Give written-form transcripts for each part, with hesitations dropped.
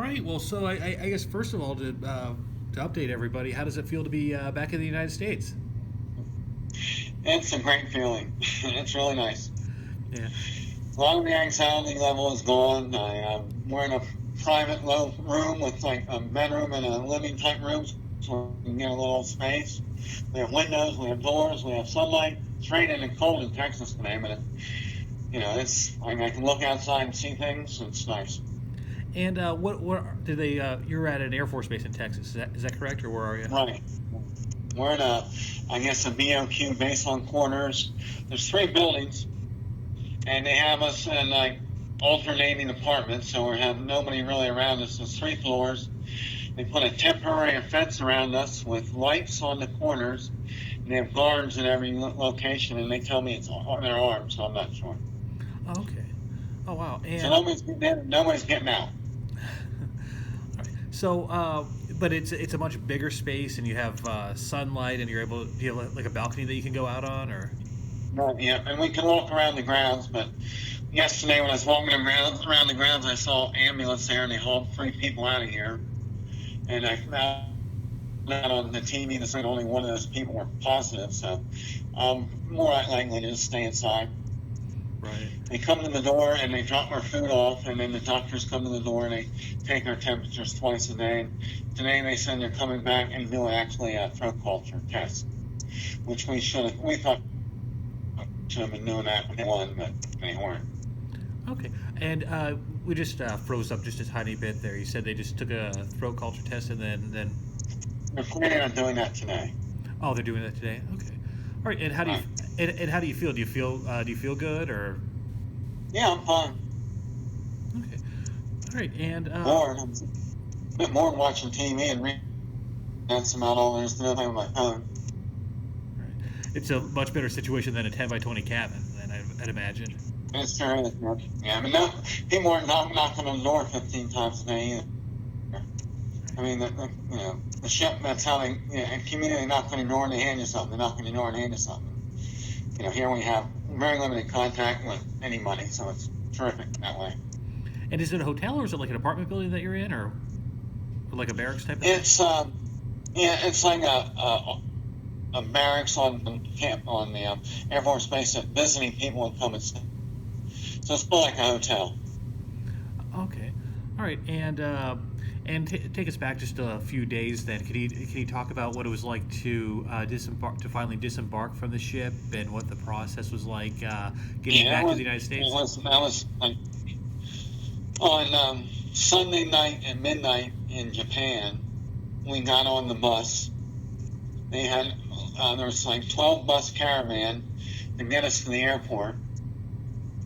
right. Well, so I guess first of all, to update everybody, how does it feel to be back in the United States? It's a great feeling. It's really nice. Yeah. A lot of the anxiety level is gone. We're in a private low room with like a bedroom and a living type room, so we can get a little space. We have windows, we have doors, we have sunlight. It's raining and cold in Texas today, but it's like I can look outside and see things. It's nice. And what did they? You're at an Air Force base in Texas. Is that correct, or where are you? Right. We're in I guess, a BOQ base on corners. There's three buildings, and they have us in like alternating apartments, so we have nobody really around us. There's three floors. They put a temporary fence around us with lights on the corners, and they have guards in every location, and they tell me it's on their arms, so I'm not sure. Oh, okay. Oh, wow. So And nobody's getting out. so, but it's a much bigger space, and you have sunlight, and you're able to, do you have like a balcony that you can go out on, or? Yeah, and we can walk around the grounds, but yesterday when I was walking around the grounds, I saw an ambulance there, and they hauled three people out of here. And I found out on the TV that only one of those people were positive, so I'm more likely to just stay inside. Right. They come to the door and they drop our food off, and then the doctors come to the door and they take our temperatures twice a day. And today they said they're coming back and doing actually a throat culture test, which we thought should have been doing that when they won, but they weren't. Okay. And we just froze up just a tiny bit there. You said they just took a throat culture test, and then. They're planning on doing that today. Oh, they're doing that today. Okay. All right. And how do you Right. and how do you feel? Do you feel good, or? Yeah, I'm fine. Okay. All right. And Bored. I'm a bit more watching TV and reading. That's about all there's to do with my phone. it's a much better situation than a 10 by 20 cabin, then I'd imagine. It's true. Yeah, but no, people aren't knocking on the door 15 times a day either. I mean, the ship, that's how they, in community, knock on your door and they hand you something. They knock on your door and hand you something. Here we have very limited contact with anybody, so it's terrific that way. And is it a hotel, or is it like an apartment building that you're in, or like a barracks type of thing? It's like a barracks on camp on the Air Force Base that visiting people would come and stay. So it's more like a hotel. Okay. All right. And take us back just a few days. Then, can you talk about what it was like to finally disembark from the ship, and what the process was like getting back to the United States? That was like on Sunday night at midnight in Japan. We got on the bus. They had there was like 12 bus caravan to get us to the airport.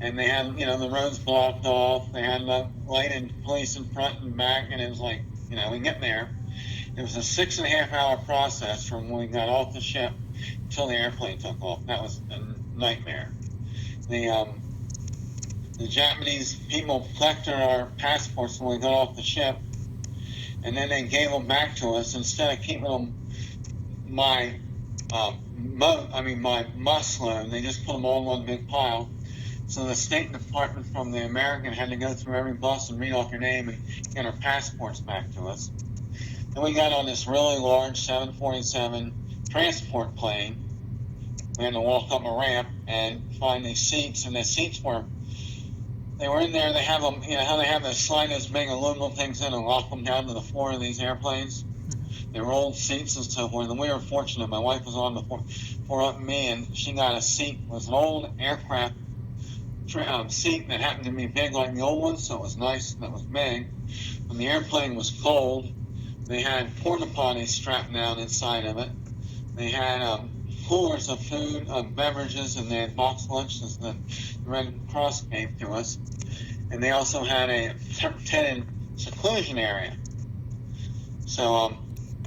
And they had, the roads blocked off. They had lighted police in front and back, and it was like, we get there. It was a 6.5 hour process from when we got off the ship until the airplane took off. That was a nightmare. The Japanese people collected our passports when we got off the ship, and then they gave them back to us instead of keeping them my bus load. They just put them all in one big pile. So the State Department from the American had to go through every bus and read off your name and get our passports back to us. Then we got on this really large 747 transport plane. We had to walk up a ramp and find these seats, and the seats were in there. They have them, how they have the slide those big aluminum things in and lock them down to the floor of these airplanes. They were old seats and so forth, and we were fortunate. My wife was on before me, and she got a seat. It was an old aircraft seat that happened to be big like the old one, so it was nice and it was big. When the airplane was cold, they had porta potties strapped down inside of it. They had coolers of food, of beverages, and they had box lunches that the Red Cross gave to us. And they also had a tented seclusion area. So,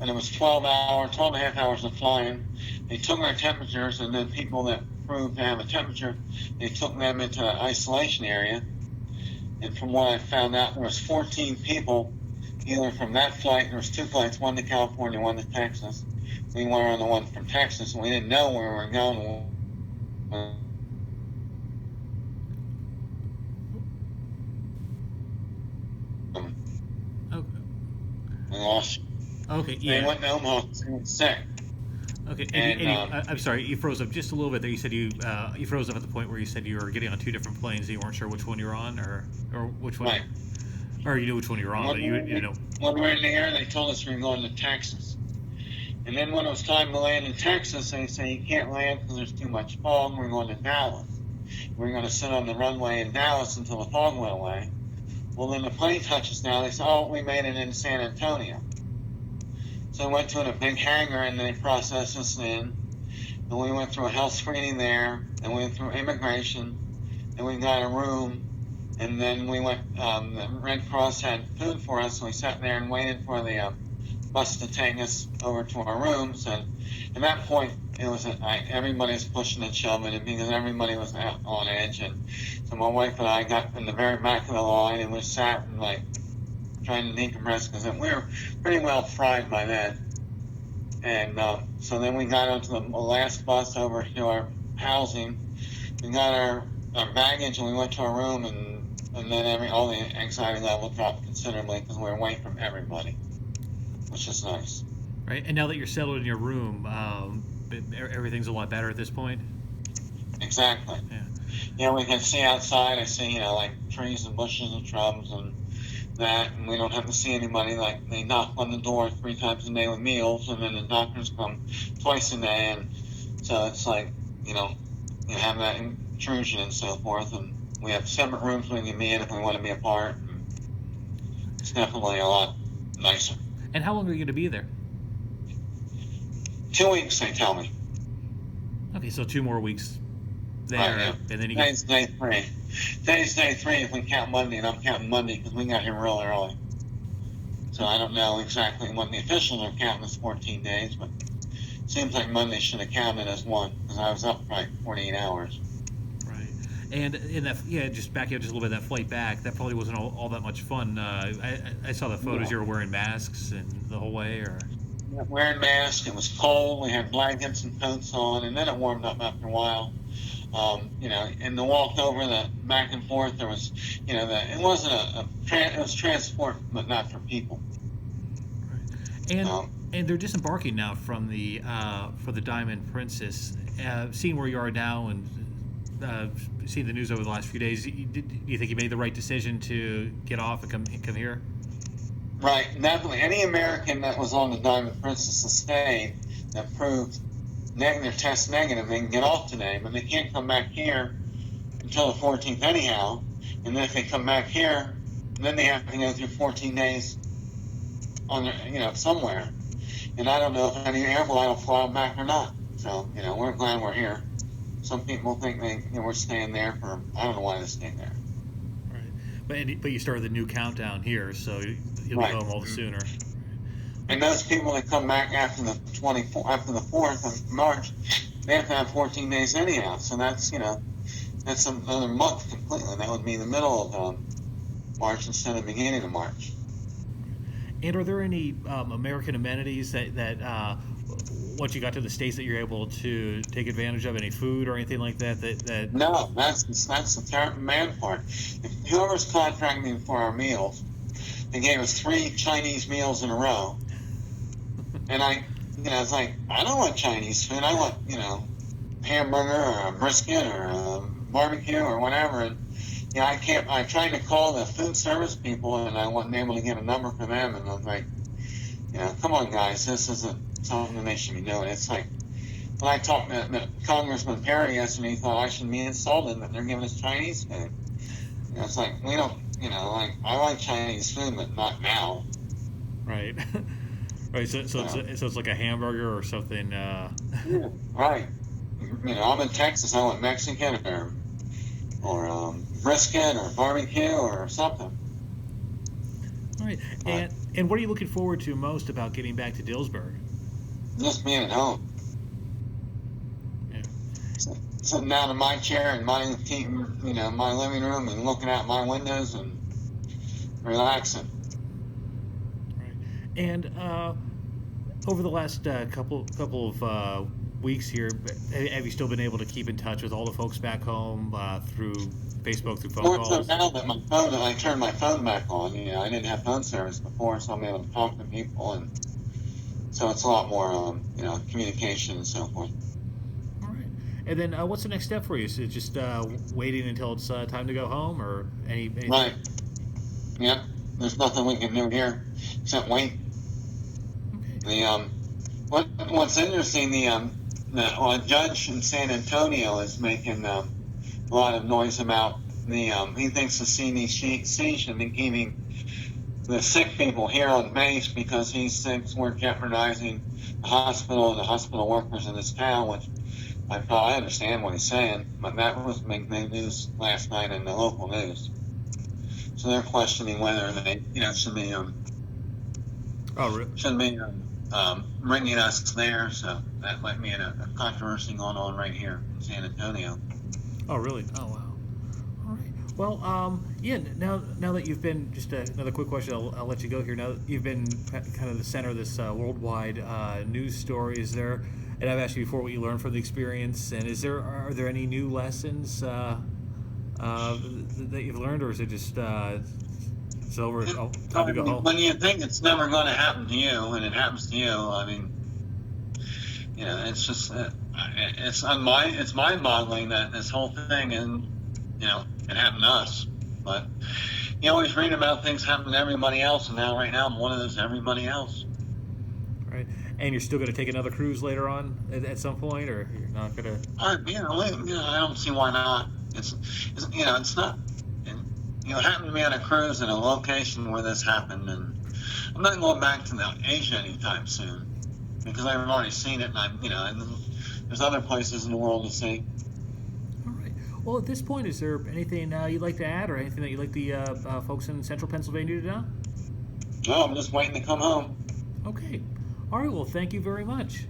and it was 12 and a half hours of flying. They took our temperatures, and then people that proved to have a temperature, they took them into an isolation area. And from what I found out, there was 14 people, either from that flight. There was two flights, one to California, one to Texas. We were on the one from Texas, and we didn't know where we were going. Oh, lost you. Okay, They yeah. went to Omaha sick. Okay, And I'm sorry, you froze up just a little bit there. You said you froze up at the point where you said you were getting on two different planes and you weren't sure which one you were on, or which one, right. or you knew which one you were on, When but we you were, didn't know. when we were in the air, they told us we were going to Texas. And then when it was time to land in Texas, they say you can't land because there's too much fog. We're going to Dallas. We're going to sit on the runway in Dallas until the fog went away. Well, then the plane touches down. They say, oh, we made it in San Antonio. So we went to a big hangar and they processed us in. And we went through a health screening there. And we went through immigration. And we got a room. And then we went, the Red Cross had food for us. So we sat there and waited for the bus to take us over to our rooms. And at that point, it was everybody was pushing and shoving it because everybody was out on edge. And so my wife and I got in the very back of the line and we sat and like trying to decompress because we were pretty well fried by then. And so then we got onto the last bus over to our housing. We got our baggage and we went to our room and then all the anxiety level dropped considerably because we were away from everybody, which is nice. Right, and now that you're settled in your room, everything's a lot better at this point. Exactly. Yeah. Yeah, we can see outside. I see, like trees and bushes and shrubs and that, and we don't have to see anybody. Like they knock on the door 3 times a day with meals, and then the doctors come twice a day, and so it's like you have that intrusion and so forth. And we have separate rooms we can be in if we want to be apart. And it's definitely a lot nicer. And how long are you going to be there? 2 weeks, they tell me. Okay, so 2 more weeks there, Right, yeah. and then you Today's day 3. Today's day 3 if we count Monday, and I'm counting Monday because we got here real early. So I don't know exactly what the officials are counting as 14 days, but it seems like Monday should have counted as one because I was up for like 48 hours. Right. And in that, just back up just a little bit, that flight back, that probably wasn't all that much fun. I saw the photos. You were wearing masks and the whole way, or wearing masks. It was cold. We had blankets and coats on, and then it warmed up after a while. And the walk over, the back and forth, there was, it wasn't it was transport, but not for people. Right. And they're disembarking now from the for the Diamond Princess. Seeing where you are now and seeing the news over the last few days, do you think you made the right decision to get off and come here? Right, definitely. Any American that was on the Diamond Princess and stayed that proved their test negative, they can get off today, but they can't come back here until the 14th anyhow. And then if they come back here, then they have to go through 14 days on their, somewhere. And I don't know if any airline will fly them back or not. So, we're glad we're here. Some people think we're staying there for, I don't know why they're staying there. Right. But you started the new countdown here, so you'll be home all the sooner. And those people that come back after the 4th of March, they have to have 14 days anyhow. So that's that's another month completely. That would be the middle of March instead of the beginning of March. And are there any American amenities that once you got to the States that you're able to take advantage of? Any food or anything like that? No, that's the terrible man part. If whoever's contracting for our meals, they gave us 3 Chinese meals in a row. And it's like, I don't want Chinese food. I want, hamburger or a brisket or a barbecue or whatever. And, I tried to call the food service people and I wasn't able to get a number for them. And I was like, come on, guys, this isn't something they should be doing. It's like, when I talked to Congressman Perry yesterday, he thought I should be insulted that they're giving us Chinese food. It's like, we don't, I like Chinese food, but not now. Right. Right, so it's like a hamburger or something. Yeah, right. I'm in Texas. I want Mexican or brisket or barbecue or something. All right. And what are you looking forward to most about getting back to Dillsburg? Just being at home. Yeah. Sitting down in my chair in my my living room and looking out my windows and relaxing. And over the last couple of weeks here, have you still been able to keep in touch with all the folks back home through Facebook through phone More so calls. now that I turned my phone back on. I didn't have phone service before, so I'm able to talk to people, and so it's a lot more, communication and so forth. All right. And then what's the next step for you? Is it just waiting until it's time to go home, or anything? Right. Yep. There's nothing we can do here except wait. Okay. What's interesting, the judge in San Antonio is making a lot of noise about he thinks the CDC should be keeping the sick people here on base because he thinks we're jeopardizing the hospital workers in this town, which I understand what he's saying, but that was big news last night in the local news. So they're questioning whether they, should be bringing us there. So that might be a controversy going on right here in San Antonio. Oh, really? Oh, wow. All right. Well, yeah. Now that you've been, just another quick question. I'll let you go here. Now that you've been kind of the center of this worldwide news story, is there? And I've asked you before what you learned from the experience. And are there any new lessons that you've learned, or is it just it's over? Oh, time to go home. When you think it's never going to happen to you, and it happens to you, I mean, it's just it's mind-boggling that this whole thing, and it happened to us. But you always read about things happening to everybody else, and right now I'm one of those everybody else. Right. And you're still going to take another cruise later on at some point, or you're not going to? I don't see why not. It's not. It happened to me on a cruise in a location where this happened, and I'm not going back to Asia anytime soon because I've already seen it, and and there's other places in the world to see. All right. Well, at this point, is there anything you'd like to add, or anything that you'd like the folks in Central Pennsylvania to know? No, I'm just waiting to come home. Okay. All right. Well, thank you very much.